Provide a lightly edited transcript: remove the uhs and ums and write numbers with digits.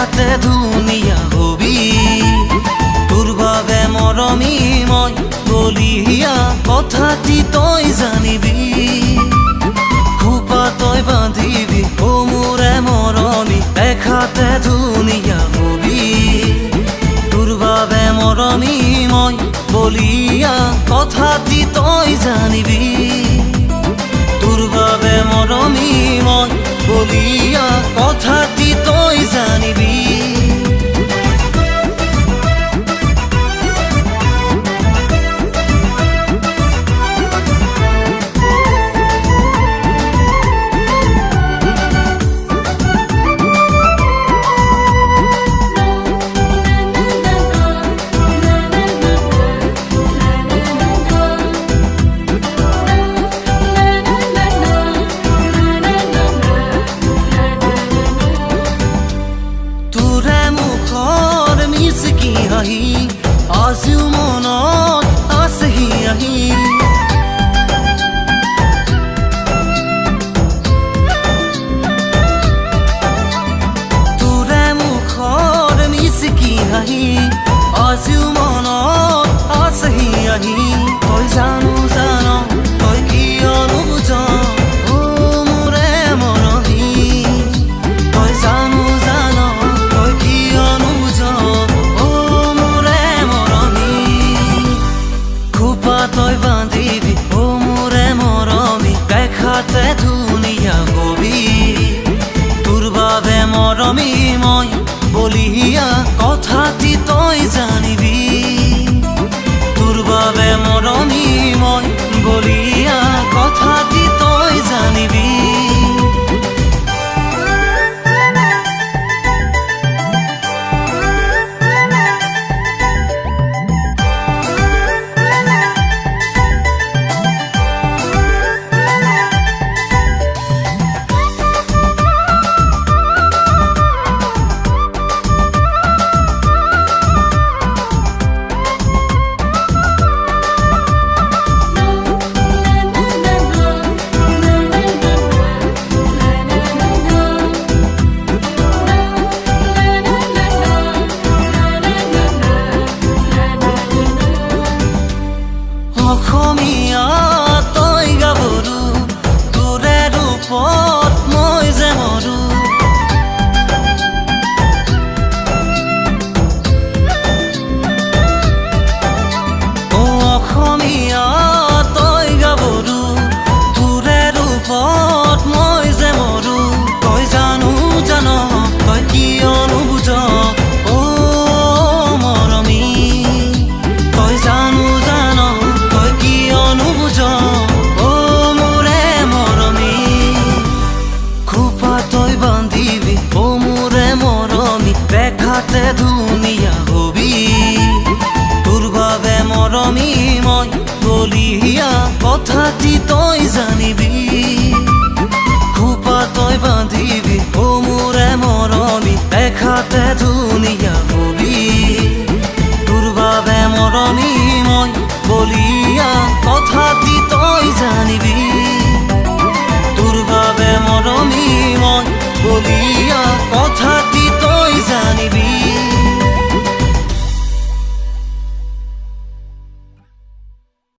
দেখাতে ধুনীয়া হবি তোৰ বাবে মৰমী মই বলিয়া কথাটি তই জানিবি খোপা তই বান্ধিবি ও মোৰে মৰমী দেখাতে ধুনীয়া হবি তোৰ বাবে মৰমী মই বলিয়া কথাটি তই জানিবি তোৰ বাবে মৰমী মই বলিয়া কথাটি তই জানিবি আজিও মনত আছেহি আহি তোৰে মুখৰ মিচিকি হাঁহি আজিও মনত আছেহি আহি তই জানো জান তই কিয় নুবুজ ও মোৰে মৰমী তই জানো জান তই কিয় নুবুজ তই বান্ধিবি ও মোৰে মৰমী দেখাতে ধুনীয়া হবি তোৰ বাবে মৰমী মই বলিয়া কথাটি তই জানিবি তোৰ বাবে মৰমী মই বলিয়া কথাটি তই জানিবি অসমীয়া তই গাভৰু তোৰে ৰূপত মই যে মৰো ও অসমীয়া তই গাভৰু তোৰে ৰূপত মই যে মৰো তই জানো জান তই কিয় নুবুজ ও মৰমী তই জানো জান নুবুজ ও মোৰে মৰমী খোপা তই বান্ধিবি ও মোৰে মৰমী দেখাতে ধুনীয়া হবি তোৰ বাবে মৰমী মই বলিয়া কথাটি তই জানিবি খোপা তই বান্ধিবি